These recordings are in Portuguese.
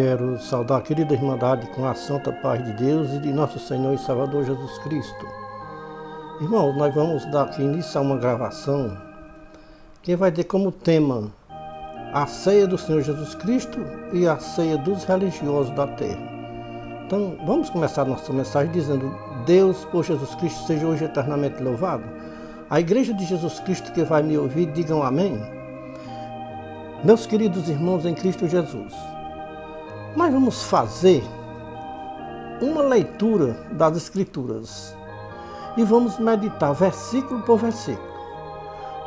Quero saudar a querida Irmandade com a santa paz de Deus e de nosso Senhor e Salvador Jesus Cristo. Irmãos, nós vamos dar aqui início a uma gravação que vai ter como tema a ceia do Senhor Jesus Cristo e a ceia dos religiosos da terra. Então, vamos começar nossa mensagem dizendo: Deus, por Jesus Cristo, seja hoje eternamente louvado. A igreja de Jesus Cristo que vai me ouvir, digam amém. Meus queridos irmãos em Cristo Jesus, nós vamos fazer uma leitura das Escrituras e vamos meditar versículo por versículo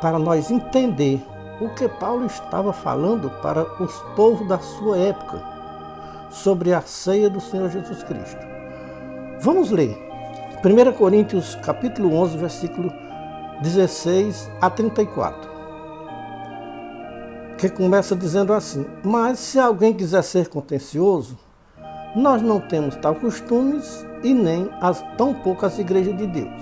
para nós entender o que Paulo estava falando para os povos da sua época sobre a ceia do Senhor Jesus Cristo. Vamos ler 1 Coríntios capítulo 11, versículo 16 a 34. Que começa dizendo assim: mas se alguém quiser ser contencioso, nós não temos tal costumes e nem as tão poucas igrejas de Deus.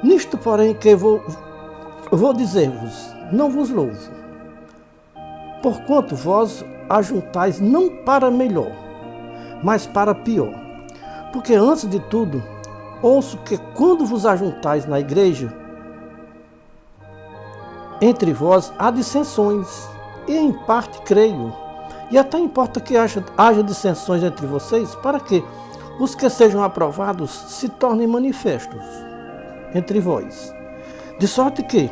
Nisto, porém, que vou dizer-vos, não vos louvo, porquanto vós ajuntais não para melhor, mas para pior. Porque antes de tudo, ouço que quando vos ajuntais na igreja, entre vós há dissensões, e em parte creio, e até importa que haja dissensões entre vocês, para que os que sejam aprovados se tornem manifestos entre vós. De sorte que,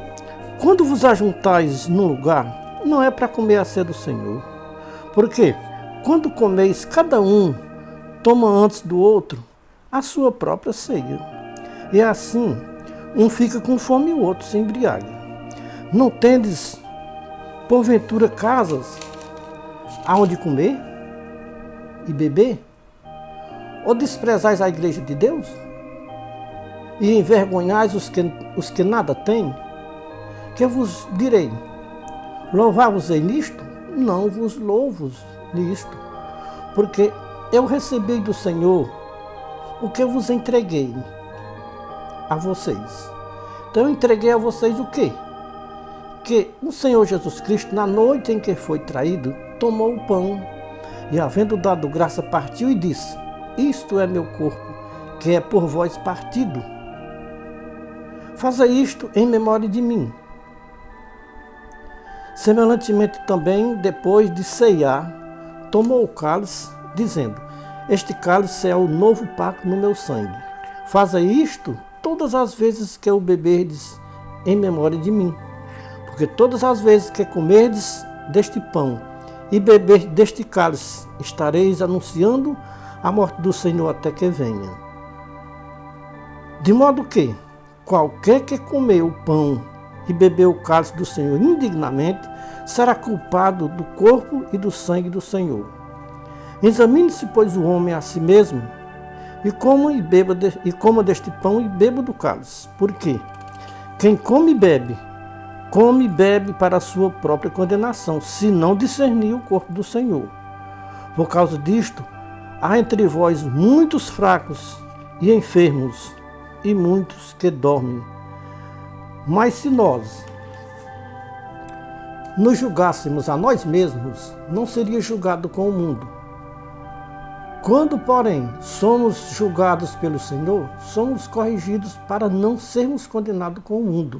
quando vos ajuntais num lugar, não é para comer a ceia do Senhor, porque quando comeis, cada um toma antes do outro a sua própria ceia, e assim um fica com fome e o outro se embriaga. Não tendes, porventura, casas aonde comer e beber? Ou desprezais a igreja de Deus? E envergonhais os que nada têm? Que vos direi? Louvar-vos-ei nisto? Não vos louvo nisto, porque eu recebi do Senhor o que vos entreguei a vocês. Então eu entreguei a vocês o quê? Que o Senhor Jesus Cristo, na noite em que foi traído, tomou o pão e, havendo dado graça, partiu e disse: isto é meu corpo, que é por vós partido. Faça isto em memória de mim. Semelhantemente também, depois de ceiar, tomou o cálice, dizendo: este cálice é o novo pacto no meu sangue. Faça isto todas as vezes que o beberdes em memória de mim. Porque todas as vezes que comerdes deste pão e beberdes deste cálice, estareis anunciando a morte do Senhor até que venha. De modo que, qualquer que comer o pão e beber o cálice do Senhor indignamente, será culpado do corpo e do sangue do Senhor. Examine-se, pois, o homem a si mesmo, e coma deste pão e beba do cálice. Porque quem come e bebe para a sua própria condenação, se não discernir o corpo do Senhor. Por causa disto, há entre vós muitos fracos e enfermos, e muitos que dormem. Mas se nós nos julgássemos a nós mesmos, não seria julgado com o mundo. Quando, porém, somos julgados pelo Senhor, somos corrigidos para não sermos condenados com o mundo.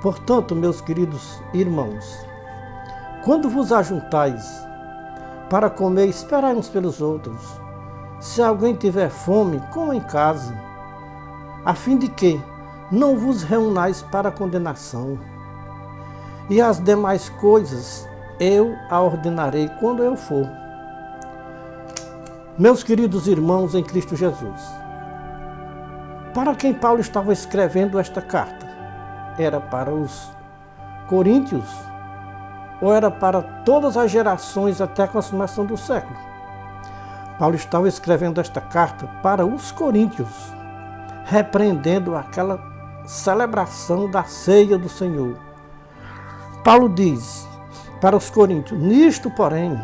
Portanto, meus queridos irmãos, quando vos ajuntais para comer, esperai uns pelos outros. Se alguém tiver fome, coma em casa, a fim de que não vos reunais para condenação. E as demais coisas eu a ordenarei quando eu for. Meus queridos irmãos em Cristo Jesus, para quem Paulo estava escrevendo esta carta? Era para os coríntios ou era para todas as gerações até a consumação do século? Paulo estava escrevendo esta carta para os coríntios, repreendendo aquela celebração da ceia do Senhor. Paulo diz para os coríntios: nisto, porém,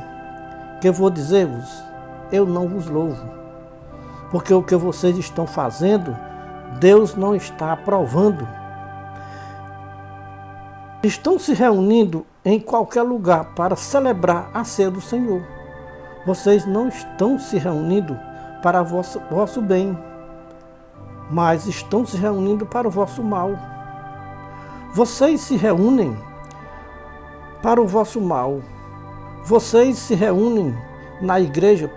que eu vou dizer-vos, eu não vos louvo, porque o que vocês estão fazendo, Deus não está aprovando. Estão se reunindo em qualquer lugar para celebrar a ceia do Senhor. vocês não estão se reunindo para vosso bem, mas estão se reunindo para o vosso mal. Vocês se reúnem para o vosso mal. Vocês se reúnem na igreja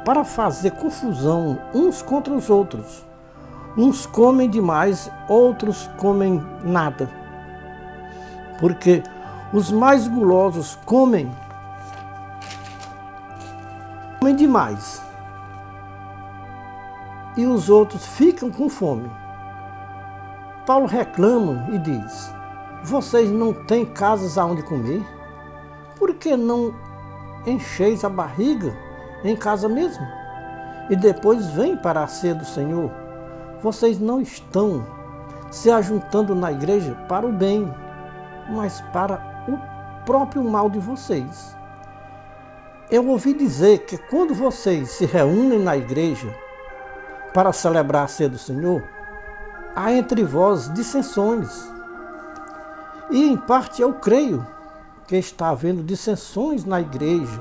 para fazer confusão uns contra os outros. Uns comem demais, outros comem nada. Porque os mais gulosos comem demais e os outros ficam com fome. Paulo reclama e diz: vocês não têm casas aonde comer? Por que não encheis a barriga em casa mesmo? E depois vêm para a ceia do Senhor. Vocês não estão se ajuntando na igreja para o bem, mas para o próprio mal de vocês. Eu ouvi dizer que quando vocês se reúnem na igreja para celebrar a ceia do Senhor, há entre vós dissensões. E em parte eu creio que está havendo dissensões na igreja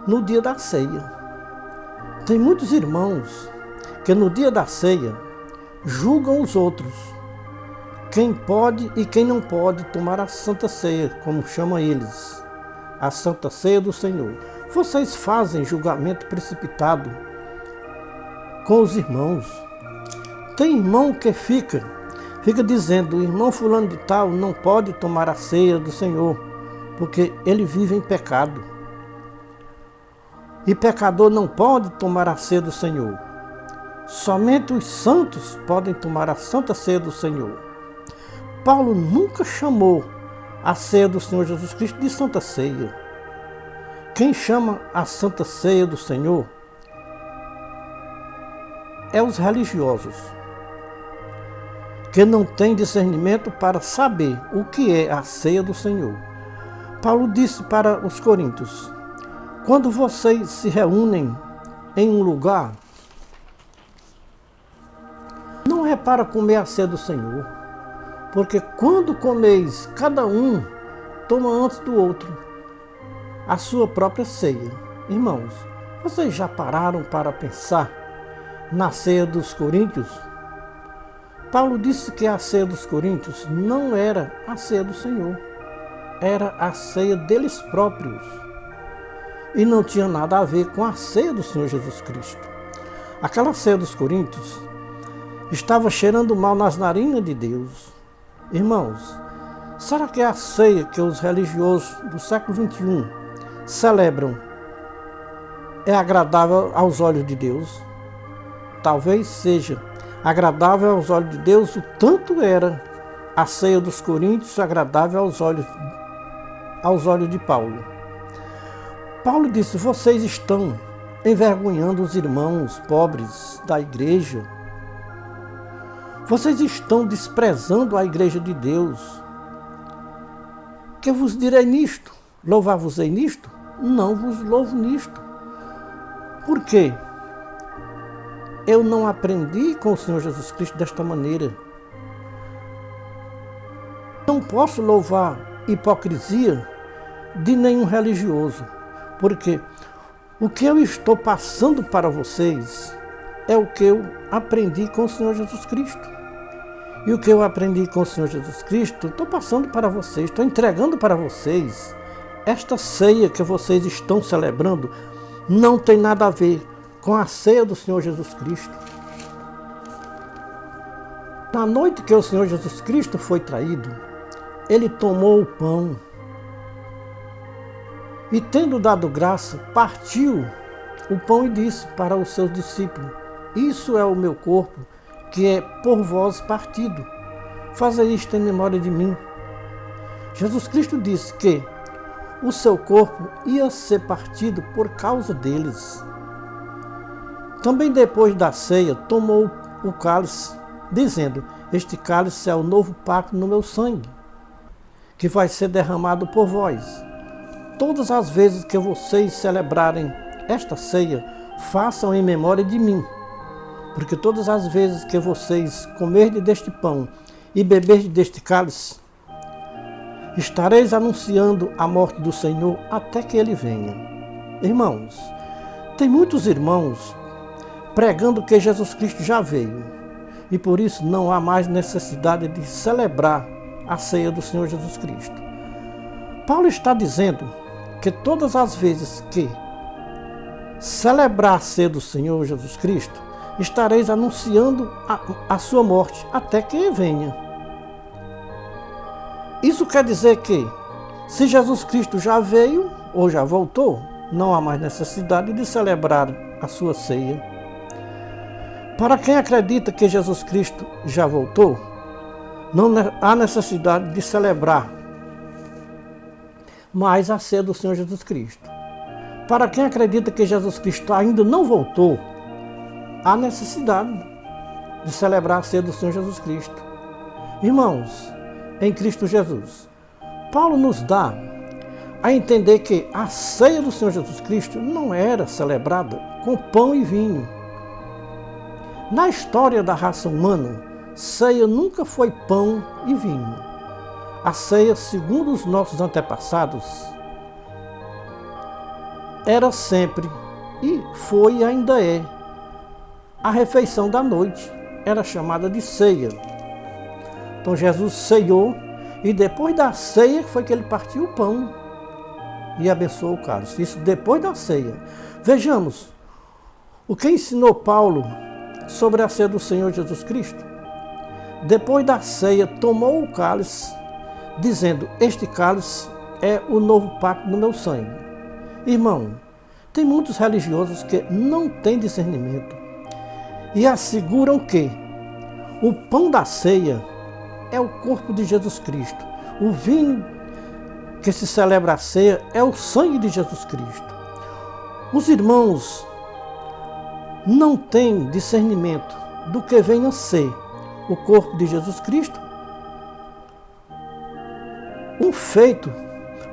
no dia da ceia. Tem muitos irmãos que no dia da ceia julgam os outros, quem pode e quem não pode tomar a Santa Ceia, como chamam eles, a Santa Ceia do Senhor. Vocês fazem julgamento precipitado com os irmãos. Tem irmão que fica dizendo: o irmão fulano de tal não pode tomar a ceia do Senhor, porque ele vive em pecado. E pecador não pode tomar a ceia do Senhor. Somente os santos podem tomar a Santa Ceia do Senhor. Paulo nunca chamou a ceia do Senhor Jesus Cristo de Santa Ceia. Quem chama a Santa Ceia do Senhor é os religiosos, que não têm discernimento para saber o que é a ceia do Senhor. Paulo disse para os coríntios: quando vocês se reúnem em um lugar, não é para comer a ceia do Senhor, porque quando comeis, cada um toma antes do outro a sua própria ceia. Irmãos, vocês já pararam para pensar na ceia dos coríntios? Paulo disse que a ceia dos coríntios não era a ceia do Senhor, era a ceia deles próprios. E não tinha nada a ver com a ceia do Senhor Jesus Cristo. Aquela ceia dos coríntios estava cheirando mal nas narinas de Deus. Irmãos, será que a ceia que os religiosos do século XXI celebram é agradável aos olhos de Deus? Talvez seja agradável aos olhos de Deus o tanto era a ceia dos coríntios agradável aos olhos de Paulo. Paulo disse: vocês estão envergonhando os irmãos pobres da igreja. Vocês estão desprezando a igreja de Deus. Que vos direi nisto? Louvar-vos-ei nisto? Não vos louvo nisto. Por quê? Eu não aprendi com o Senhor Jesus Cristo desta maneira. Não posso louvar hipocrisia de nenhum religioso, porque o que eu estou passando para vocês é o que eu aprendi com o Senhor Jesus Cristo. E o que eu aprendi com o Senhor Jesus Cristo, estou passando para vocês, estou entregando para vocês. Esta ceia que vocês estão celebrando não tem nada a ver com a ceia do Senhor Jesus Cristo. Na noite que o Senhor Jesus Cristo foi traído, ele tomou o pão e, tendo dado graça, partiu o pão e disse para os seus discípulos: isso é o meu corpo, que é por vós partido. Fazei isto em memória de mim. Jesus Cristo disse que o seu corpo ia ser partido por causa deles. Também depois da ceia, tomou o cálice, dizendo: este cálice é o novo pacto no meu sangue, que vai ser derramado por vós. Todas as vezes que vocês celebrarem esta ceia, façam em memória de mim. Porque todas as vezes que vocês comerem deste pão e beberem deste cálice, estareis anunciando a morte do Senhor até que ele venha. Irmãos, tem muitos irmãos pregando que Jesus Cristo já veio e por isso não há mais necessidade de celebrar a ceia do Senhor Jesus Cristo. Paulo está dizendo que todas as vezes que celebrar a ceia do Senhor Jesus Cristo, estareis anunciando a sua morte até que venha. Isso quer dizer que, se Jesus Cristo já veio ou já voltou, não há mais necessidade de celebrar a sua ceia. Para quem acredita que Jesus Cristo já voltou, não há necessidade de celebrar mais a ceia do Senhor Jesus Cristo. Para quem acredita que Jesus Cristo ainda não voltou, há necessidade de celebrar a ceia do Senhor Jesus Cristo. Irmãos, em Cristo Jesus, Paulo nos dá a entender que a ceia do Senhor Jesus Cristo não era celebrada com pão e vinho. Na história da raça humana, ceia nunca foi pão e vinho. A ceia, segundo os nossos antepassados, era sempre, e foi e ainda é, a refeição da noite. Era chamada de ceia. Então Jesus ceiou e depois da ceia foi que ele partiu o pão e abençoou o cálice. Isso depois da ceia. Vejamos o que ensinou Paulo sobre a ceia do Senhor Jesus Cristo. Depois da ceia, tomou o cálice, dizendo: este cálice é o novo pacto do meu sangue. Irmão, tem muitos religiosos que não têm discernimento e asseguram que o pão da ceia é o corpo de Jesus Cristo. O vinho que se celebra a ceia é o sangue de Jesus Cristo. Os irmãos não têm discernimento do que vem a ser o corpo de Jesus Cristo, um feito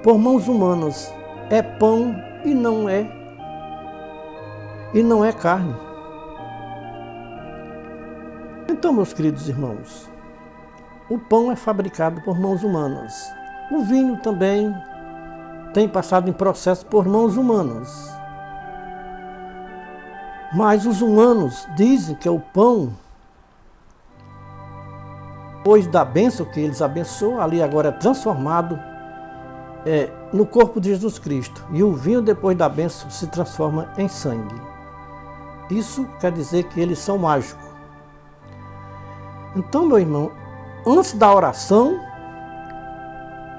por mãos humanas. É pão e não é carne. Então, meus queridos irmãos, o pão é fabricado por mãos humanas. O vinho também tem passado em processo por mãos humanas. Mas os humanos dizem que o pão, depois da bênção que eles abençoam, ali agora é transformado no corpo de Jesus Cristo. E o vinho, depois da bênção, se transforma em sangue. Isso quer dizer que eles são mágicos. Então, meu irmão, antes da oração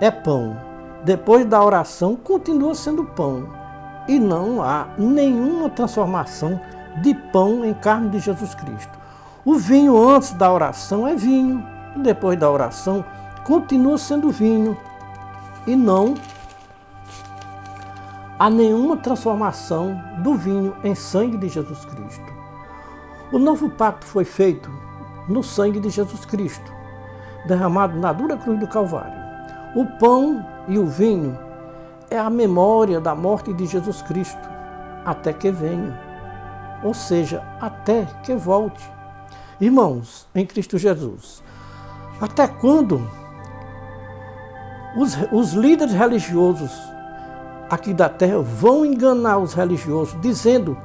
é pão. Depois da oração continua sendo pão. E não há nenhuma transformação de pão em carne de Jesus Cristo. O vinho antes da oração é vinho. E depois da oração continua sendo vinho. E não há nenhuma transformação do vinho em sangue de Jesus Cristo. O novo pacto foi feito no sangue de Jesus Cristo, derramado na dura cruz do Calvário. O pão e o vinho é a memória da morte de Jesus Cristo, até que venha, ou seja, até que volte. Irmãos, em Cristo Jesus, até quando os líderes religiosos aqui da terra vão enganar os religiosos, dizendo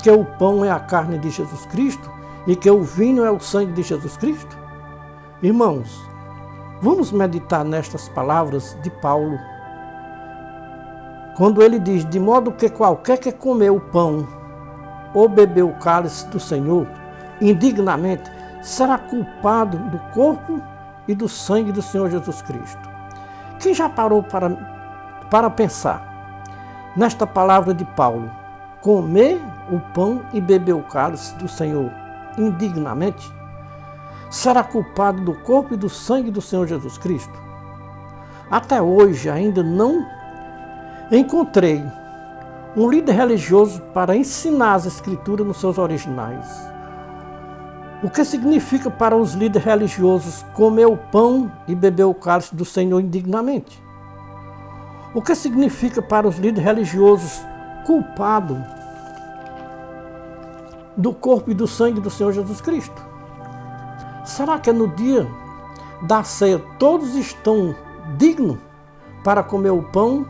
que o pão é a carne de Jesus Cristo e que o vinho é o sangue de Jesus Cristo? Irmãos, vamos meditar nestas palavras de Paulo, quando ele diz: de modo que qualquer que comer o pão ou beber o cálice do Senhor indignamente, será culpado do corpo e do sangue do Senhor Jesus Cristo. Quem já parou para pensar nesta palavra de Paulo? Comer o pão e beber o cálice do Senhor indignamente, será culpado do corpo e do sangue do Senhor Jesus Cristo? Até hoje ainda não encontrei um líder religioso para ensinar as Escrituras nos seus originais. O que significa para os líderes religiosos comer o pão e beber o cálice do Senhor indignamente? O que significa para os líderes religiosos culpado do corpo e do sangue do Senhor Jesus Cristo? Será que no dia da ceia todos estão dignos para comer o pão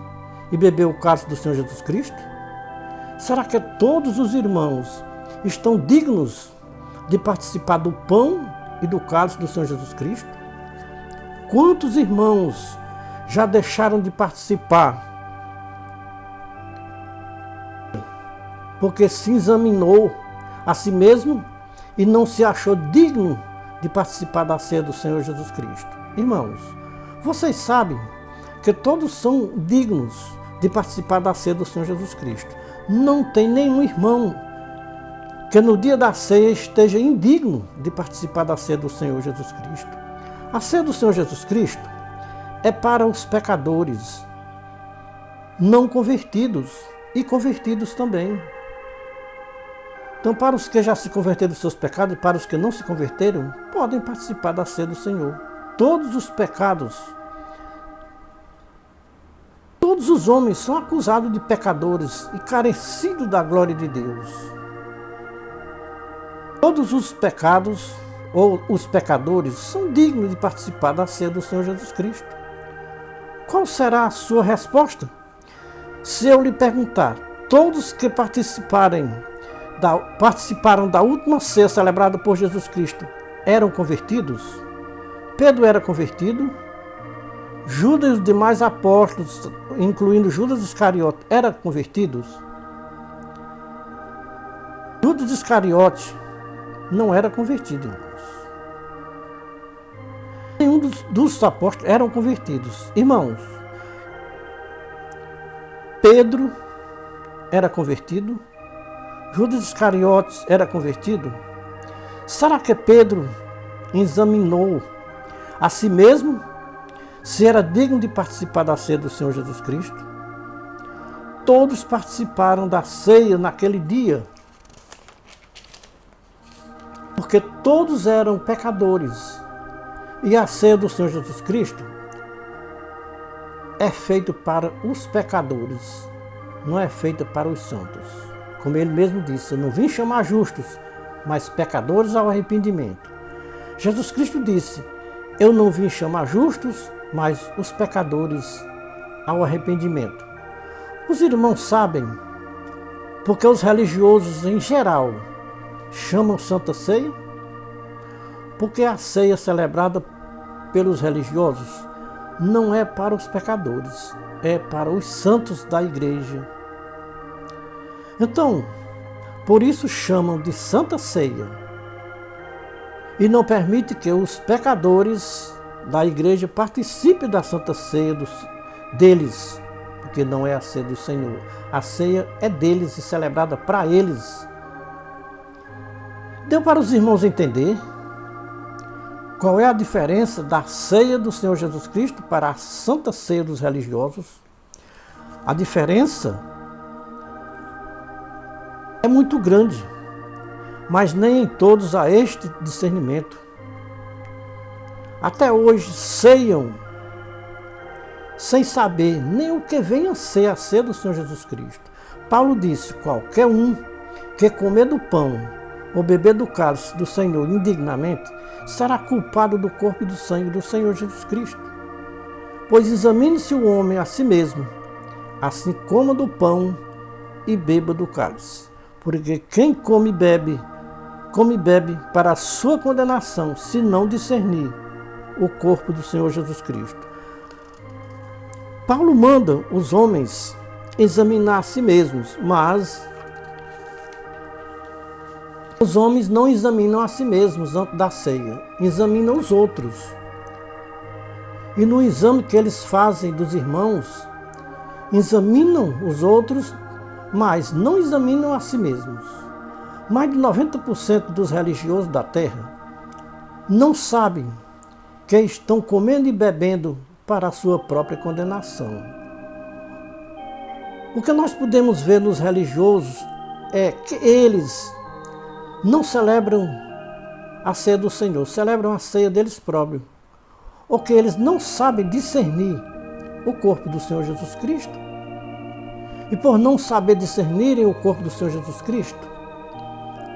e beber o cálice do Senhor Jesus Cristo? Será que todos os irmãos estão dignos de participar do pão e do cálice do Senhor Jesus Cristo? Quantos irmãos já deixaram de participar porque se examinou a si mesmo e não se achou digno de participar da ceia do Senhor Jesus Cristo? Irmãos, vocês sabem que todos são dignos de participar da ceia do Senhor Jesus Cristo. Não tem nenhum irmão que no dia da ceia esteja indigno de participar da ceia do Senhor Jesus Cristo. A ceia do Senhor Jesus Cristo é para os pecadores, não convertidos e convertidos também. Então, para os que já se converteram dos seus pecados e para os que não se converteram, podem participar da ceia do Senhor. Todos os pecados, todos os homens são acusados de pecadores e carecidos da glória de Deus. Todos os pecados ou os pecadores são dignos de participar da ceia do Senhor Jesus Cristo. Qual será a sua resposta? Se eu lhe perguntar, todos que participaram da última ceia celebrada por Jesus Cristo eram convertidos? Pedro era convertido, Judas e os demais apóstolos, incluindo Judas Iscariote, eram convertidos? Judas Iscariote não era convertido, irmãos. Nenhum dos apóstolos eram convertidos. Irmãos, Pedro era convertido, Judas Iscariotes era convertido? Será que Pedro examinou a si mesmo se era digno de participar da ceia do Senhor Jesus Cristo? Todos participaram da ceia naquele dia, porque todos eram pecadores. E a ceia do Senhor Jesus Cristo é feita para os pecadores, não é feita para os santos. Como ele mesmo disse, eu não vim chamar justos, mas pecadores ao arrependimento. Jesus Cristo disse, eu não vim chamar justos, mas os pecadores ao arrependimento. Os irmãos sabem, porque os religiosos em geral chamam Santa Ceia? Porque a ceia celebrada pelos religiosos não é para os pecadores, é para os santos da igreja. Então, por isso chamam de Santa Ceia e não permite que os pecadores da igreja participem da Santa Ceia deles, porque não é a ceia do Senhor. A ceia é deles e celebrada para eles. Deu para os irmãos entender qual é a diferença da ceia do Senhor Jesus Cristo para a Santa Ceia dos religiosos? A diferença é muito grande, mas nem em todos há este discernimento. Até hoje ceiam sem saber nem o que vem a ser a ceia do Senhor Jesus Cristo. Paulo disse, qualquer um que comer do pão ou beber do cálice do Senhor indignamente, será culpado do corpo e do sangue do Senhor Jesus Cristo. Pois examine-se o homem a si mesmo, assim coma do pão e beba do cálice. Porque quem come e bebe para a sua condenação, se não discernir o corpo do Senhor Jesus Cristo. Paulo manda os homens examinar a si mesmos, mas os homens não examinam a si mesmos antes da ceia, examinam os outros. E no exame que eles fazem dos irmãos, examinam os outros, mas não examinam a si mesmos. Mais de 90% dos religiosos da terra não sabem que estão comendo e bebendo para a sua própria condenação. O que nós podemos ver nos religiosos é que eles não celebram a ceia do Senhor, celebram a ceia deles próprios. Ou que eles não sabem discernir o corpo do Senhor Jesus Cristo. E por não saber discernirem o corpo do Senhor Jesus Cristo,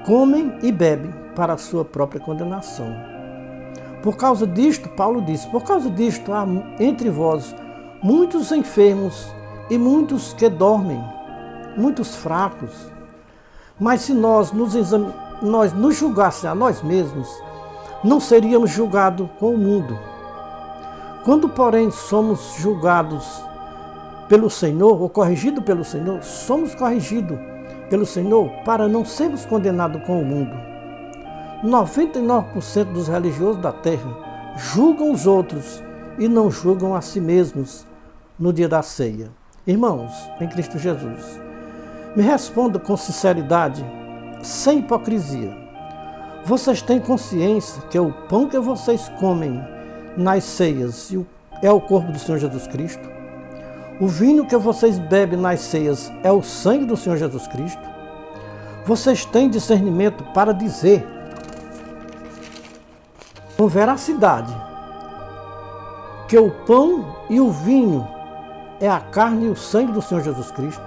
comem e bebem para a sua própria condenação. Por causa disto, Paulo disse, por causa disto há entre vós muitos enfermos e muitos que dormem. muitos fracos. Mas se nós nos julgássemos a nós mesmos, não seríamos julgados com o mundo. Quando, porém, somos julgados pelo Senhor, ou corrigidos pelo Senhor, somos corrigidos pelo Senhor para não sermos condenados com o mundo. 99% dos religiosos da terra julgam os outros e não julgam a si mesmos no dia da ceia. Irmãos, em Cristo Jesus, me responda com sinceridade, sem hipocrisia. Vocês têm consciência que o pão que vocês comem nas ceias é o corpo do Senhor Jesus Cristo? O vinho que vocês bebem nas ceias é o sangue do Senhor Jesus Cristo? Vocês têm discernimento para dizer com veracidade que o pão e o vinho é a carne e o sangue do Senhor Jesus Cristo?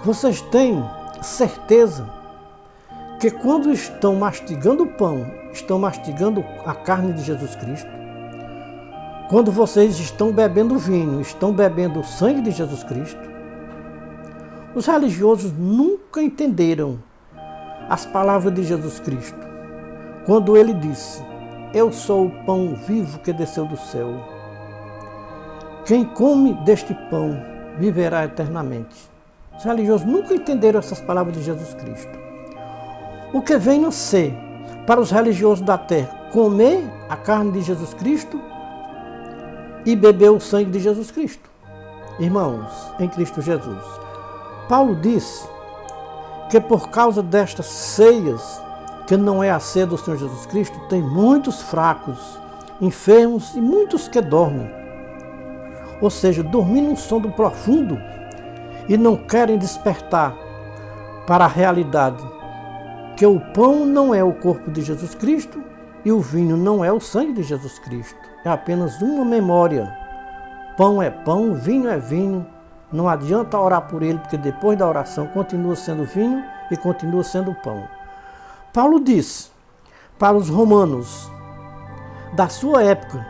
Vocês têm certeza que quando estão mastigando o pão, estão mastigando a carne de Jesus Cristo? Quando vocês estão bebendo vinho, estão bebendo o sangue de Jesus Cristo? Os religiosos nunca entenderam as palavras de Jesus Cristo, quando ele disse: eu sou o pão vivo que desceu do céu. Quem come deste pão viverá eternamente. Os religiosos nunca entenderam essas palavras de Jesus Cristo. O que vem a ser para os religiosos da terra comer a carne de Jesus Cristo e beber o sangue de Jesus Cristo. Irmãos, em Cristo Jesus, Paulo disse que por causa destas ceias, que não é a ceia do Senhor Jesus Cristo, tem muitos fracos, enfermos e muitos que dormem. Ou seja, dormindo num sono profundo e não querem despertar para a realidade que o pão não é o corpo de Jesus Cristo e o vinho não é o sangue de Jesus Cristo. É apenas uma memória. Pão é pão, vinho é vinho. Não adianta orar por ele, porque depois da oração continua sendo vinho e continua sendo pão. Paulo disse para os romanos da sua época,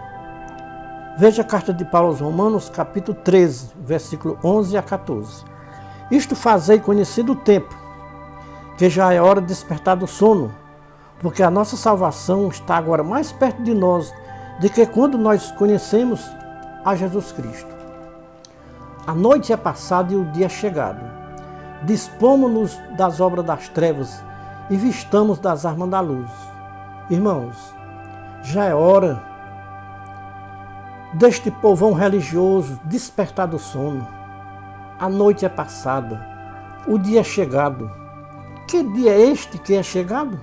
veja a carta de Paulo aos Romanos, capítulo 13, versículo 11 a 14. Isto fazei conhecido o tempo, que já é hora de despertar do sono, porque a nossa salvação está agora mais perto de nós do que quando nós conhecemos a Jesus Cristo. A noite é passada e o dia é chegado. Dispomos-nos das obras das trevas e vistamos das armas da luz. Irmãos, já é hora deste povão religioso despertar do sono. A noite é passada, o dia é chegado. Que dia é este que é chegado?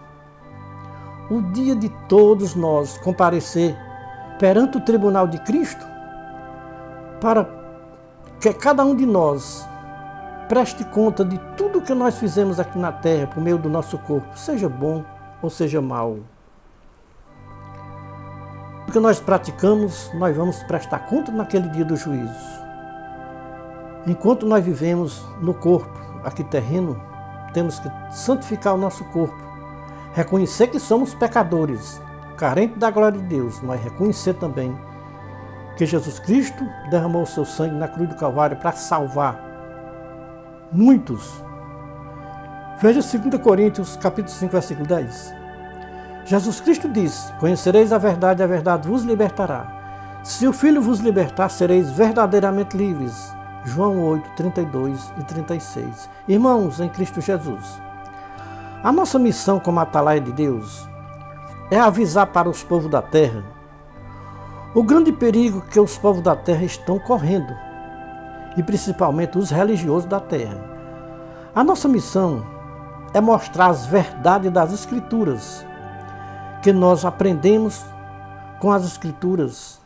O dia de todos nós comparecer perante o tribunal de Cristo, para que cada um de nós preste conta de tudo que nós fizemos aqui na terra por meio do nosso corpo, seja bom ou seja mal. O que nós praticamos, nós vamos prestar conta naquele dia do juízo. Enquanto nós vivemos no corpo aqui terreno, temos que santificar o nosso corpo, reconhecer que somos pecadores, carentes da glória de Deus, mas reconhecer também que Jesus Cristo derramou o seu sangue na cruz do Calvário para salvar muitos. Veja 2 Coríntios, capítulo 5, versículo 10. Jesus Cristo disse: conhecereis a verdade vos libertará. Se o Filho vos libertar, sereis verdadeiramente livres. João 8, 32 e 36. Irmãos, em Cristo Jesus, a nossa missão como atalaia de Deus é avisar para os povos da terra o grande perigo que os povos da terra estão correndo, e principalmente os religiosos da terra. A nossa missão é mostrar as verdades das Escrituras, que nós aprendemos com as Escrituras,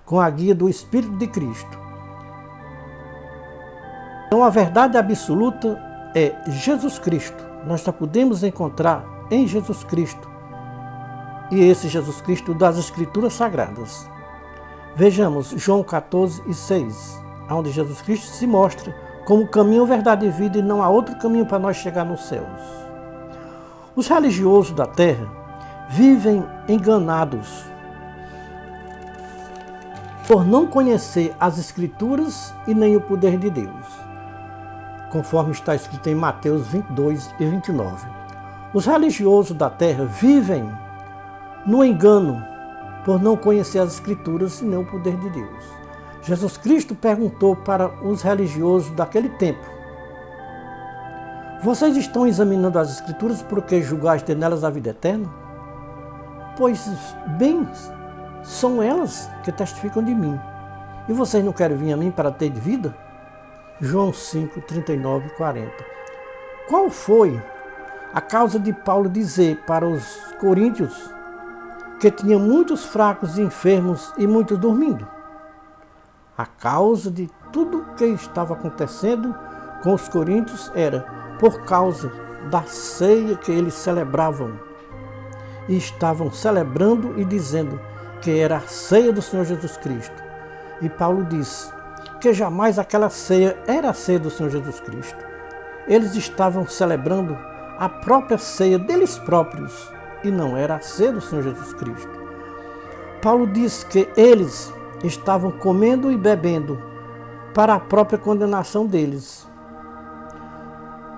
com a guia do Espírito de Cristo. Então a verdade absoluta é Jesus Cristo. Nós só podemos encontrar em Jesus Cristo, e esse Jesus Cristo das Escrituras Sagradas. Vejamos João 14 e 6, onde Jesus Cristo se mostra como caminho, verdade e vida, e não há outro caminho para nós chegar nos céus. Os religiosos da terra vivem enganados por não conhecer as Escrituras e nem o poder de Deus. conforme está escrito em Mateus 22 e 29. Os religiosos da terra vivem no engano por não conhecer as Escrituras e nem o poder de Deus. Jesus Cristo perguntou para os religiosos daquele tempo: vocês estão examinando as Escrituras porque julgais ter nelas a vida eterna? Pois bem, são elas que testificam de mim. E vocês não querem vir a mim para ter vida? João 5, 39 e 40. Qual foi a causa de Paulo dizer para os coríntios que tinha muitos fracos e enfermos e muitos dormindo? A causa de tudo o que estava acontecendo com os coríntios era por causa da ceia que eles celebravam. E estavam celebrando e dizendo que era a ceia do Senhor Jesus Cristo. E Paulo disse que jamais aquela ceia era a ceia do Senhor Jesus Cristo. Eles estavam celebrando a própria ceia deles próprios e não era a ceia do Senhor Jesus Cristo. Paulo disse que eles estavam comendo e bebendo para a própria condenação deles,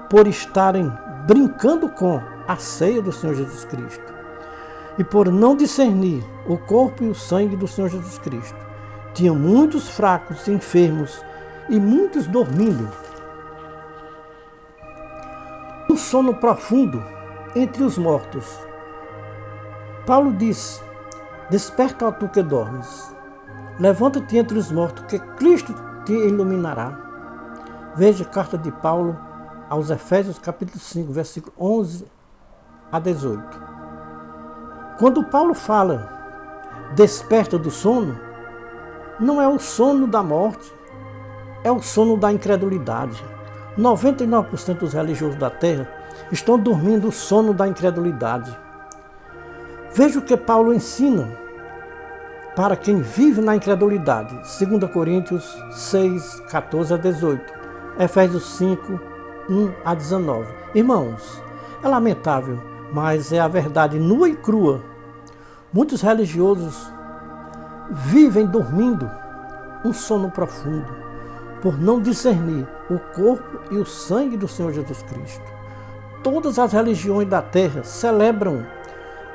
por estarem brincando com a ceia do Senhor Jesus Cristo e por não discernir o corpo e o sangue do Senhor Jesus Cristo. Tinha muitos fracos, enfermos e muitos dormindo. Um sono profundo entre os mortos. Paulo disse: desperta, ó tu que dormes, levanta-te entre os mortos, que Cristo te iluminará. Veja a carta de Paulo aos Efésios, capítulo 5, versículo 11 a 18. Quando Paulo fala desperta do sono, não é o sono da morte, é o sono da incredulidade. 99% dos religiosos da terra estão dormindo o sono da incredulidade. Veja o que Paulo ensina para quem vive na incredulidade. 2 Coríntios 6, 14 a 18. Efésios 5, 1 a 19. Irmãos, é lamentável, mas é a verdade nua e crua. Muitos religiosos vivem dormindo um sono profundo, por não discernir o corpo e o sangue do Senhor Jesus Cristo. Todas as religiões da terra celebram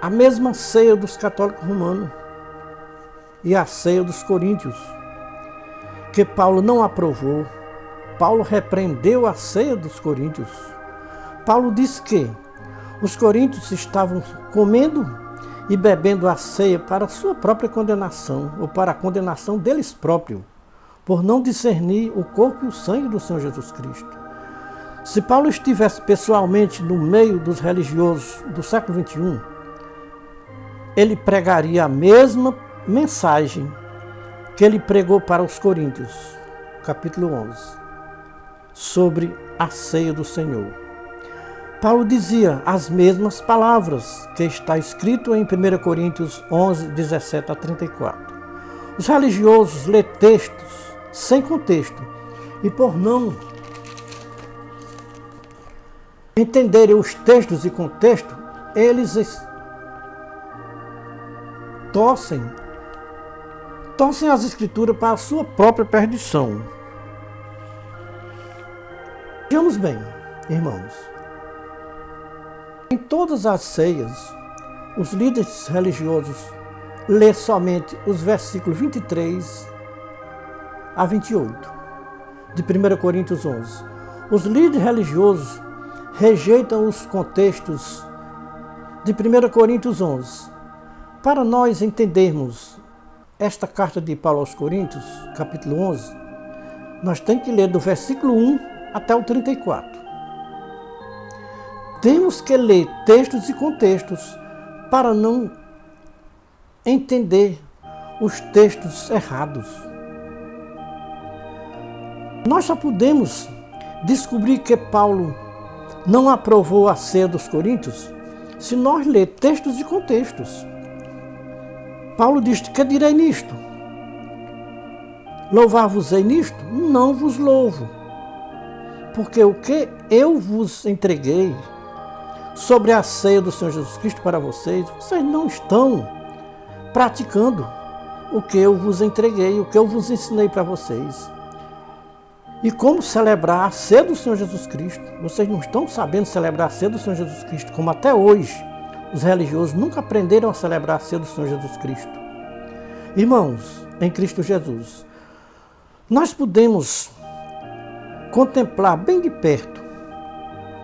a mesma ceia dos católicos romanos e a ceia dos coríntios, que Paulo não aprovou. Paulo repreendeu a ceia dos coríntios. Paulo disse que os coríntios estavam comendo e bebendo a ceia para a sua própria condenação, ou para a condenação deles próprios, por não discernir o corpo e o sangue do Senhor Jesus Cristo. Se Paulo estivesse pessoalmente no meio dos religiosos do século XXI, ele pregaria a mesma mensagem que ele pregou para os coríntios, capítulo 11, sobre a ceia do Senhor. Paulo dizia as mesmas palavras que está escrito em 1 Coríntios 11, 17 a 34. Os religiosos lê textos sem contexto e por não entenderem os textos e contexto, eles torcem as Escrituras para a sua própria perdição. Vejamos bem, irmãos. Em todas as ceias, os líderes religiosos lê somente os versículos 23 a 28 de 1 Coríntios 11. Os líderes religiosos rejeitam os contextos de 1 Coríntios 11. Para nós entendermos esta carta de Paulo aos Coríntios, capítulo 11, nós temos que ler do versículo 1 até o 34. Temos que ler textos e contextos para não entender os textos errados. Nós só podemos descobrir que Paulo não aprovou a ceia dos coríntios se nós ler textos e contextos. Paulo diz: que direi nisto? Louvar-vos-ei nisto? Não vos louvo. Porque o que eu vos entreguei sobre a ceia do Senhor Jesus Cristo para vocês, vocês não estão praticando o que eu vos entreguei, o que eu vos ensinei para vocês. E como celebrar a ceia do Senhor Jesus Cristo. Vocês não estão sabendo celebrar a ceia do Senhor Jesus Cristo, como até hoje os religiosos nunca aprenderam a celebrar a ceia do Senhor Jesus Cristo. Irmãos, em Cristo Jesus, nós podemos contemplar bem de perto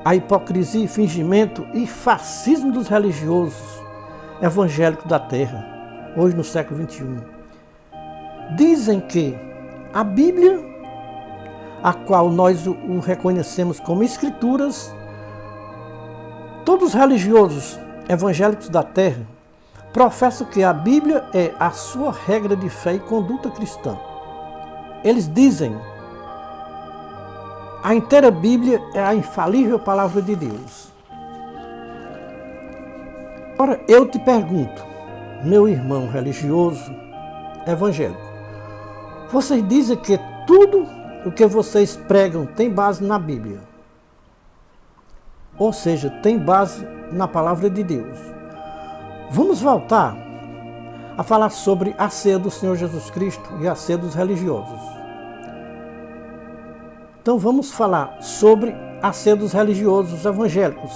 a hipocrisia e fingimento e fascismo dos religiosos evangélicos da terra, hoje no século XXI. Dizem que a Bíblia, a qual nós o reconhecemos como escrituras, todos os religiosos evangélicos da terra professam que a Bíblia é a sua regra de fé e conduta cristã. Eles dizem: a inteira Bíblia é a infalível palavra de Deus. Ora, eu te pergunto, meu irmão religioso evangélico, vocês dizem que tudo o que vocês pregam tem base na Bíblia. Ou seja, tem base na palavra de Deus. Vamos voltar a falar sobre a ceia do Senhor Jesus Cristo e a ceia dos religiosos. Então vamos falar sobre a ceia dos religiosos evangélicos,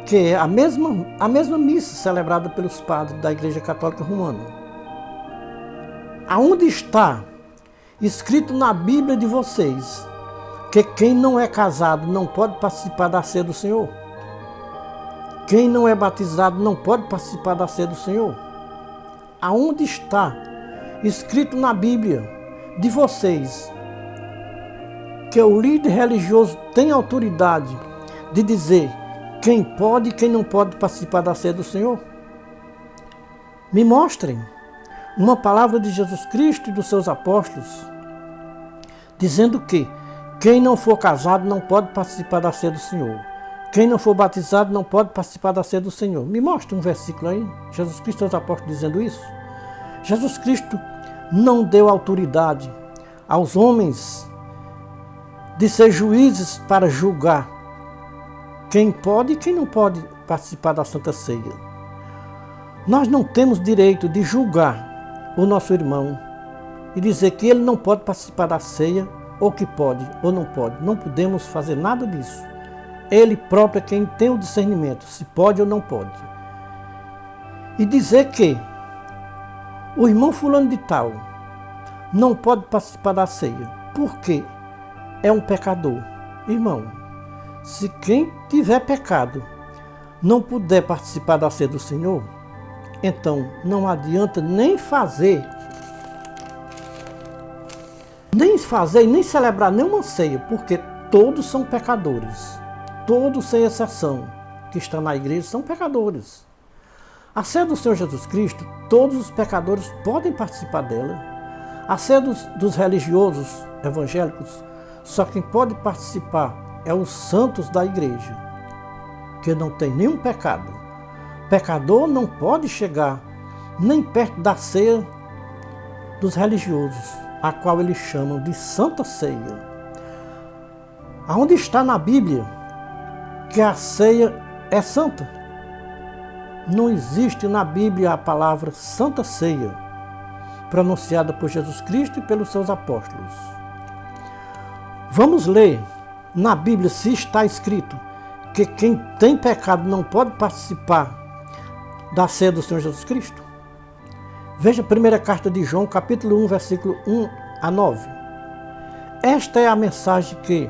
que é a mesma missa celebrada pelos padres da Igreja Católica Romana. Aonde está escrito na Bíblia de vocês que quem não é casado não pode participar da ceia do Senhor? Quem não é batizado não pode participar da ceia do Senhor? Aonde está escrito na Bíblia de vocês que o líder religioso tem autoridade de dizer quem pode e quem não pode participar da ceia do Senhor? Me mostrem uma palavra de Jesus Cristo e dos seus apóstolos dizendo que quem não for casado não pode participar da ceia do Senhor. Quem não for batizado não pode participar da ceia do Senhor. Me mostre um versículo aí, Jesus Cristo e os apóstolos dizendo isso. Jesus Cristo não deu autoridade aos homens de ser juízes para julgar quem pode e quem não pode participar da Santa Ceia. Nós não temos direito de julgar o nosso irmão e dizer que ele não pode participar da ceia, ou que pode ou não pode. Não podemos fazer nada disso. Ele próprio é quem tem o discernimento, se pode ou não pode. E dizer que o irmão fulano de tal não pode participar da ceia, porque é um pecador. Irmão, se quem tiver pecado não puder participar da ceia do Senhor, então não adianta nem fazer e nem celebrar nenhuma ceia, porque todos são pecadores. Todos, sem exceção, que estão na igreja são pecadores. A ceia do Senhor Jesus Cristo, todos os pecadores podem participar dela. A ceia dos religiosos evangélicos, só quem pode participar é os santos da igreja, que não tem nenhum pecado. Pecador não pode chegar nem perto da ceia dos religiosos, a qual eles chamam de Santa Ceia. Aonde está na Bíblia que a ceia é santa? Não existe na Bíblia a palavra Santa Ceia, pronunciada por Jesus Cristo e pelos seus apóstolos. Vamos ler na Bíblia se está escrito que quem tem pecado não pode participar da ceia do Senhor Jesus Cristo? Veja a primeira carta de João, capítulo 1, versículo 1 a 9. Esta é a mensagem que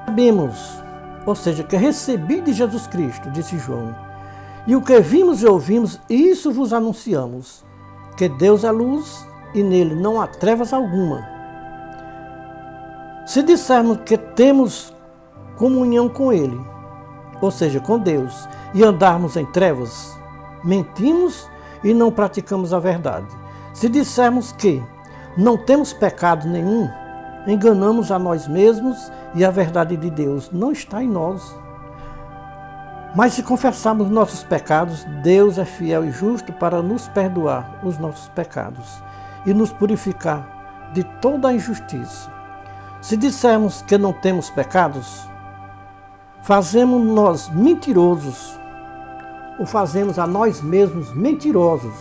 sabemos, ou seja, que recebi de Jesus Cristo, disse João, e o que vimos e ouvimos, isso vos anunciamos, que Deus é luz e nele não há trevas alguma. Se dissermos que temos comunhão com ele, ou seja, com Deus, e andarmos em trevas, mentimos e não praticamos a verdade. Se dissermos que não temos pecado nenhum, enganamos a nós mesmos e a verdade de Deus não está em nós. Mas se confessarmos nossos pecados, Deus é fiel e justo para nos perdoar os nossos pecados e nos purificar de toda a injustiça. Se dissermos que não temos pecados, fazemos-nos mentirosos, ou fazemos a nós mesmos mentirosos.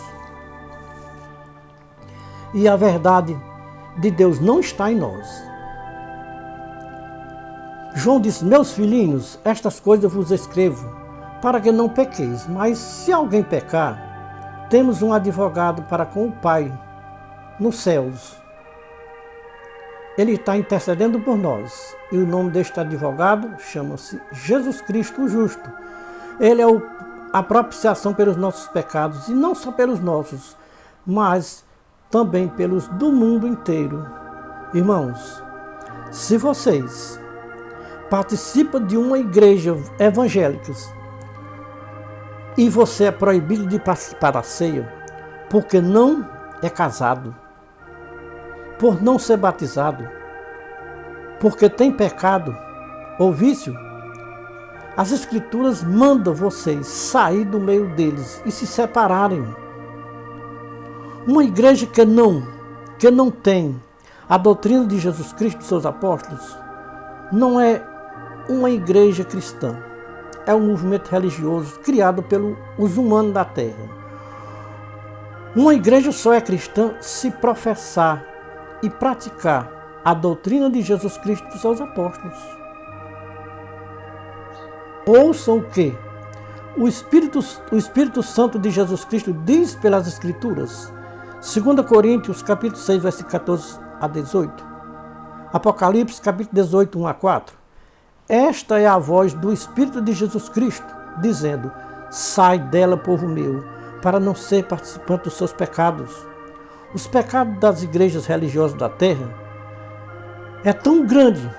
E a verdade de Deus não está em nós. João disse: meus filhinhos, estas coisas eu vos escrevo, para que não pequeis. Mas se alguém pecar, temos um advogado para com o Pai, nos céus. Ele está intercedendo por nós. E o nome deste advogado chama-se Jesus Cristo o Justo. Ele é a propiciação pelos nossos pecados, e não só pelos nossos, mas também pelos do mundo inteiro. Irmãos, se vocês participam de uma igreja evangélica e você é proibido de participar da ceia porque não é casado, por não ser batizado, porque tem pecado ou vício, as Escrituras mandam vocês sair do meio deles e se separarem. Uma igreja que não tem a doutrina de Jesus Cristo e seus apóstolos não é uma igreja cristã. É um movimento religioso criado pelos humanos da terra. Uma igreja só é cristã se professar e praticar a doutrina de Jesus Cristo e seus apóstolos. Ouçam o que o Espírito Santo de Jesus Cristo diz pelas Escrituras. 2 Coríntios, capítulo 6, versículo 14 a 18. Apocalipse, capítulo 18, 1 a 4. Esta é a voz do Espírito de Jesus Cristo, dizendo: sai dela, povo meu, para não ser participante dos seus pecados. Os pecados das igrejas religiosas da terra é tão grande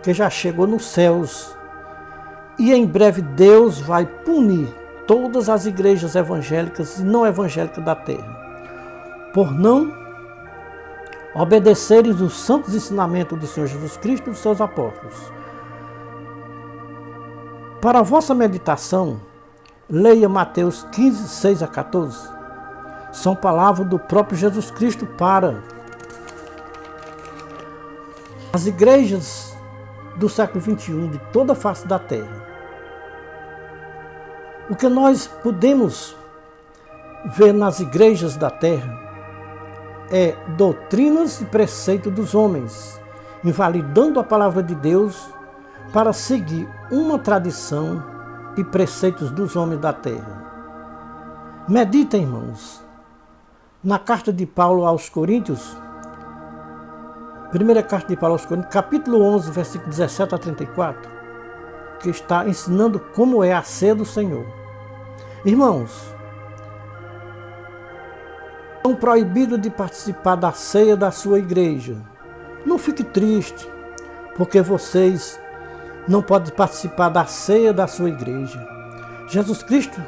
que já chegou nos céus. E em breve Deus vai punir todas as igrejas evangélicas e não evangélicas da terra, por não obedecerem os santos ensinamentos do Senhor Jesus Cristo e dos seus apóstolos. Para a vossa meditação, leia Mateus 15, 6 a 14. São palavras do próprio Jesus Cristo para as igrejas do século XXI, de toda a face da terra. O que nós podemos ver nas igrejas da terra é doutrinas e preceitos dos homens, invalidando a palavra de Deus para seguir uma tradição e preceitos dos homens da terra. Meditem, irmãos, na carta de Paulo aos Coríntios, primeira carta de Paulo aos Coríntios, capítulo 11, versículo 17 a 34, que está ensinando como é a ceia do Senhor. Irmãos, são proibidos de participar da ceia da sua igreja. Não fique triste, porque vocês não podem participar da ceia da sua igreja. Jesus Cristo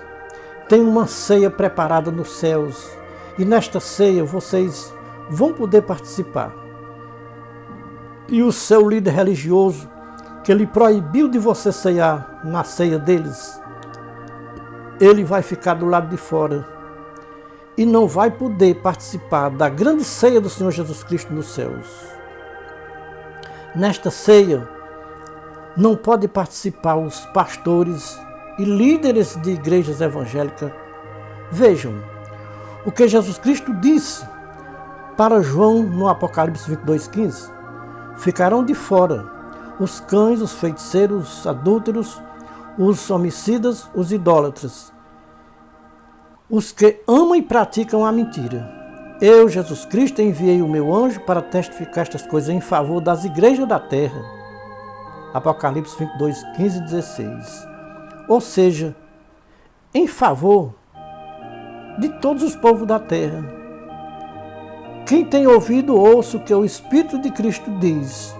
tem uma ceia preparada nos céus, e nesta ceia vocês vão poder participar. E o seu líder religioso, que lhe proibiu de você ceiar na ceia deles, ele vai ficar do lado de fora e não vai poder participar da grande ceia do Senhor Jesus Cristo nos céus. Nesta ceia, não pode participar os pastores e líderes de igrejas evangélicas. Vejam o que Jesus Cristo disse para João no Apocalipse 22:15. Ficarão de fora os cães, os feiticeiros, os adúlteros, os homicidas, os idólatras, os que amam e praticam a mentira. Eu, Jesus Cristo, enviei o meu anjo para testificar estas coisas em favor das igrejas da terra. Apocalipse 22:15 e 16. Ou seja, em favor de todos os povos da terra. Quem tem ouvido, ouça o que o Espírito de Cristo diz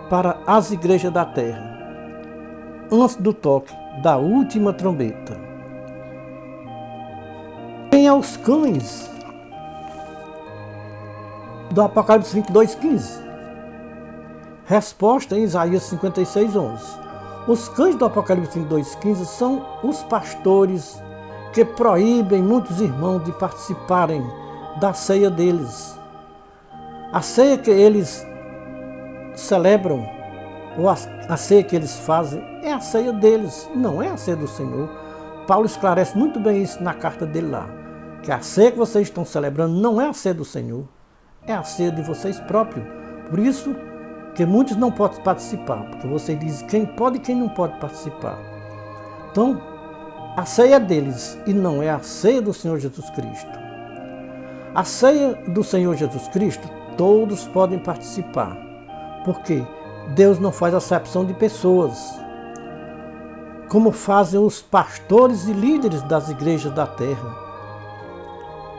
para as igrejas da terra, antes do toque da última trombeta. Quem é os cães do Apocalipse 22:15? Resposta em Isaías 56:11. Os cães do Apocalipse 22:15 são os pastores que proíbem muitos irmãos de participarem da ceia deles. A ceia que eles celebram, ou a ceia que eles fazem, é a ceia deles, não é a ceia do Senhor. Paulo esclarece muito bem isso na carta dele lá, que a ceia que vocês estão celebrando não é a ceia do Senhor, é a ceia de vocês próprios. Por isso que muitos não podem participar, porque você diz quem pode e quem não pode participar. Então, a ceia é deles e não é a ceia do Senhor Jesus Cristo. A ceia do Senhor Jesus Cristo, todos podem participar, porque Deus não faz acepção de pessoas, como fazem os pastores e líderes das igrejas da terra.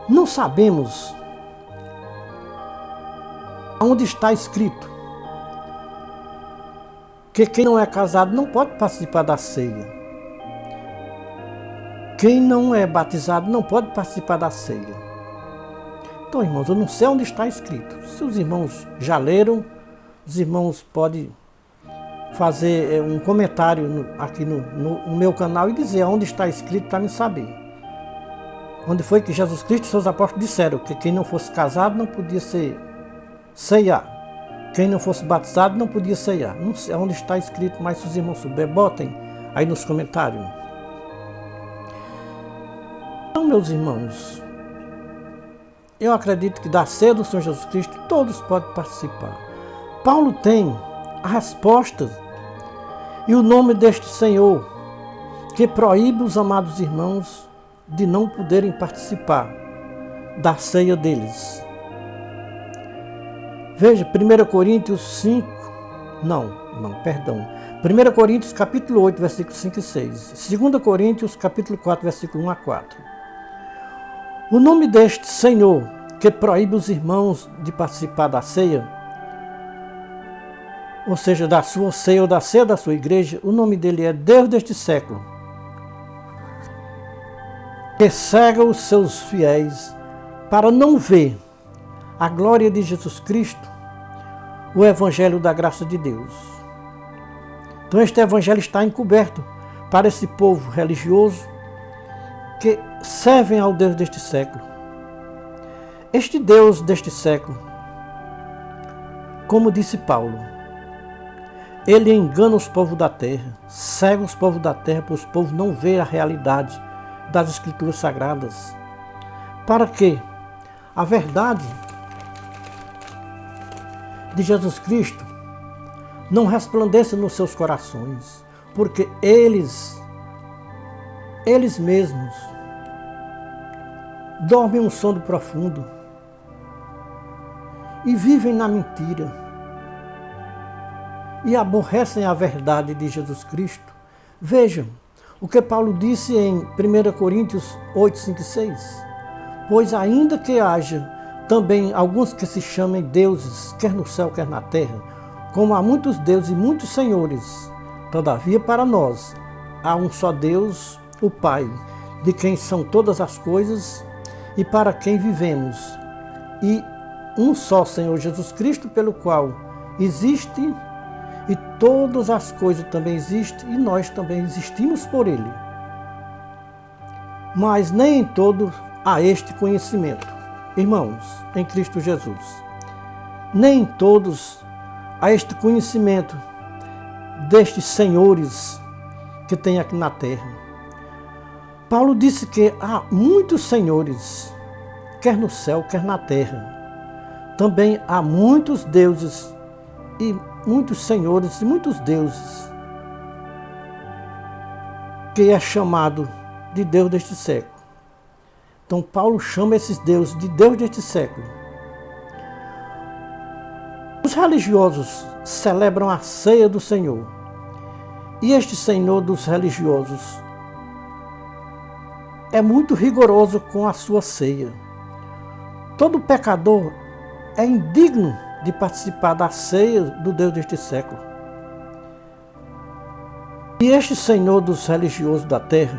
Não sabemos onde está escrito que quem não é casado não pode participar da ceia. Quem não é batizado não pode participar da ceia. Então, irmãos, eu não sei onde está escrito. Se os irmãos já leram, os irmãos podem fazer um comentário aqui no meu canal e dizer onde está escrito para me saber. Onde foi que Jesus Cristo e seus apóstolos disseram que quem não fosse casado não podia ceiar. Quem não fosse batizado não podia ceiar. Não sei onde está escrito, mas se os irmãos souberem, botem aí nos comentários. Então, meus irmãos, eu acredito que da ceia do Senhor Jesus Cristo todos podem participar. Paulo tem a resposta e o nome deste Senhor que proíbe os amados irmãos de não poderem participar da ceia deles. Veja, 1 Coríntios 1 Coríntios capítulo 8, versículos 5 e 6. 2 Coríntios capítulo 4, versículo 1 a 4. O nome deste Senhor que proíbe os irmãos de participar da ceia, ou seja, da sua ceia ou da ceia da sua igreja, o nome dele é Deus deste século, que cega os seus fiéis para não ver a glória de Jesus Cristo, o evangelho da graça de Deus. Então este evangelho está encoberto para esse povo religioso que servem ao Deus deste século. Este Deus deste século, como disse Paulo, ele engana os povos da terra, cega os povos da terra para os povos não verem a realidade das Escrituras Sagradas, para que a verdade de Jesus Cristo não resplandeça nos seus corações, porque eles mesmos dormem um sono profundo e vivem na mentira e aborrecem a verdade de Jesus Cristo. Vejam o que Paulo disse em 1 Coríntios 8, 5 e 6. Pois ainda que haja também alguns que se chamem deuses, quer no céu, quer na terra, como há muitos deuses e muitos senhores, todavia para nós há um só Deus, o Pai, de quem são todas as coisas e para quem vivemos, e um só Senhor Jesus Cristo, pelo qual existe e todas as coisas também existem, e nós também existimos por Ele. Mas nem em todos há este conhecimento, irmãos, em Cristo Jesus. Nem em todos há este conhecimento destes senhores que tem aqui na terra. Paulo disse que há muitos senhores, quer no céu, quer na terra. Também há muitos deuses e muitos senhores e muitos deuses, que é chamado de Deus deste século. Então Paulo chama esses deuses de Deus deste século. Os religiosos celebram a ceia do Senhor. E este Senhor dos religiosos é muito rigoroso com a sua ceia. Todo pecador é indigno de participar da ceia do Deus deste século. E este Senhor dos religiosos da terra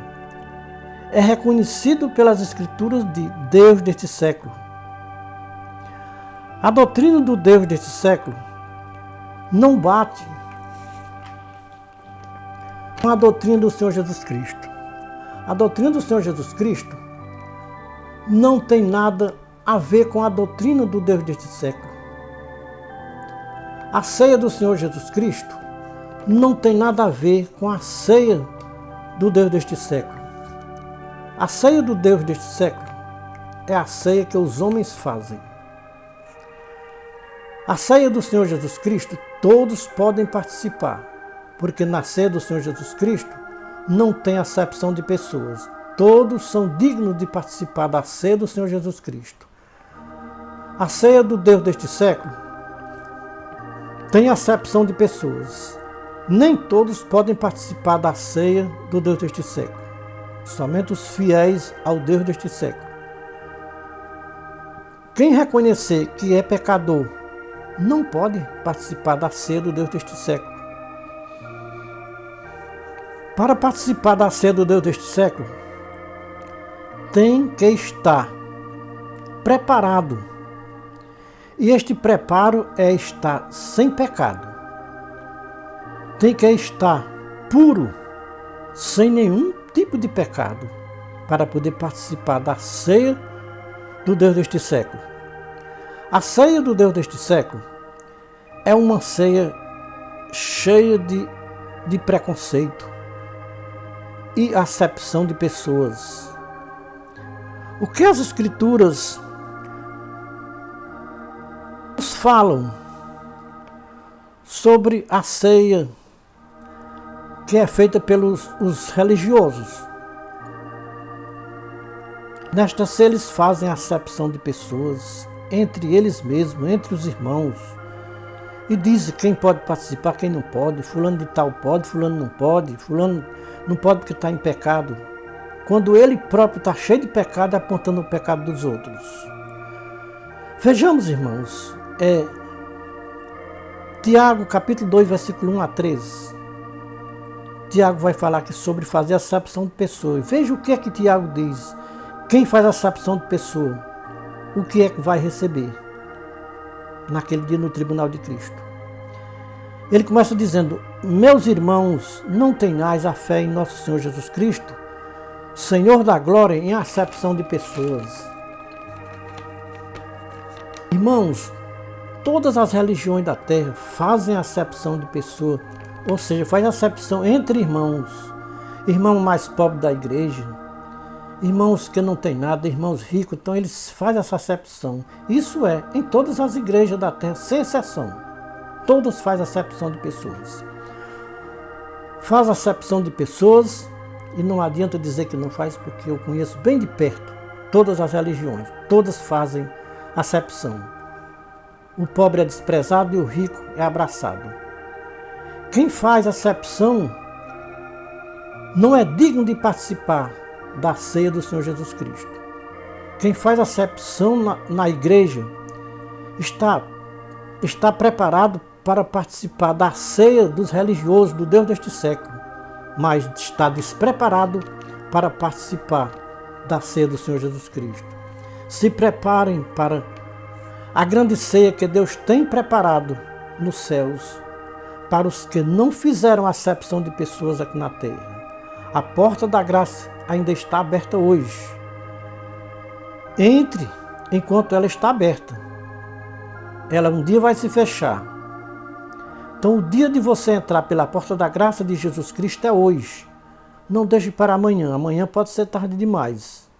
é reconhecido pelas Escrituras de Deus deste século. A doutrina do Deus deste século não bate com a doutrina do Senhor Jesus Cristo. A doutrina do Senhor Jesus Cristo não tem nada a ver com a doutrina do Deus deste século. A ceia do Senhor Jesus Cristo não tem nada a ver com a ceia do Deus deste século. A ceia do Deus deste século é a ceia que os homens fazem. A ceia do Senhor Jesus Cristo, todos podem participar, porque na ceia do Senhor Jesus Cristo não tem acepção de pessoas. Todos são dignos de participar da ceia do Senhor Jesus Cristo. A ceia do Deus deste século tem acepção de pessoas. Nem todos podem participar da ceia do Deus deste século. Somente os fiéis ao Deus deste século. Quem reconhecer que é pecador não pode participar da ceia do Deus deste século. Para participar da ceia do Deus deste século, tem que estar preparado. E este preparo é estar sem pecado. Tem que estar puro, sem nenhum tipo de pecado, para poder participar da ceia do Deus deste século. A ceia do Deus deste século é uma ceia cheia de preconceito e acepção de pessoas. O que as Escrituras nos falam sobre a ceia que é feita pelos os religiosos? Nesta ceia eles fazem acepção de pessoas, entre eles mesmos, entre os irmãos, e dizem quem pode participar, quem não pode, fulano de tal pode, fulano não pode porque está em pecado, quando ele próprio está cheio de pecado, apontando o pecado dos outros. Vejamos, irmãos, Tiago, capítulo 2, versículo 1 a 13. Tiago vai falar aqui sobre fazer acepção de pessoas. Veja o que é que Tiago diz. Quem faz acepção de pessoa, o que é que vai receber naquele dia no tribunal de Cristo? Ele começa dizendo: meus irmãos, não tenhais a fé em nosso Senhor Jesus Cristo, Senhor da glória, em acepção de pessoas. Irmãos, todas as religiões da terra fazem acepção de pessoa, ou seja, faz acepção entre irmãos, irmão mais pobre da igreja, irmãos que não tem nada, irmãos ricos, então eles fazem essa acepção. Isso é em todas as igrejas da terra, sem exceção. Todas fazem acepção de pessoas. Faz acepção de pessoas, e não adianta dizer que não faz, porque eu conheço bem de perto todas as religiões, todas fazem acepção. O pobre é desprezado e o rico é abraçado. Quem faz acepção não é digno de participar da ceia do Senhor Jesus Cristo. Quem faz acepção na igreja está preparado para participar da ceia dos religiosos do Deus deste século, mas está despreparado para participar da ceia do Senhor Jesus Cristo. Se preparem para a grande ceia que Deus tem preparado nos céus para os que não fizeram acepção de pessoas aqui na terra. A porta da graça ainda está aberta hoje. Entre enquanto ela está aberta. Ela um dia vai se fechar. Então o dia de você entrar pela porta da graça de Jesus Cristo é hoje. Não deixe para amanhã. Amanhã pode ser tarde demais.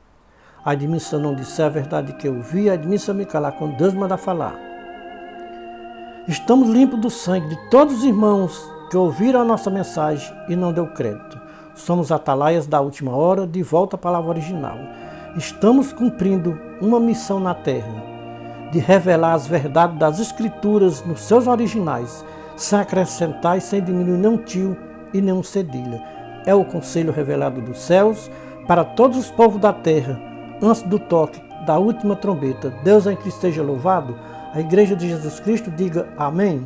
Admissa não disser a verdade que eu vi, admissa me calar quando Deus manda falar. Estamos limpos do sangue de todos os irmãos que ouviram a nossa mensagem e não deu crédito. Somos atalaias da última hora, de volta à palavra original. Estamos cumprindo uma missão na terra, de revelar as verdades das Escrituras nos seus originais, sem acrescentar e sem diminuir nenhum tio e nenhum cedilha. É o conselho revelado dos céus para todos os povos da terra, antes do toque da última trombeta. Deus em Cristo esteja louvado. A Igreja de Jesus Cristo diga amém.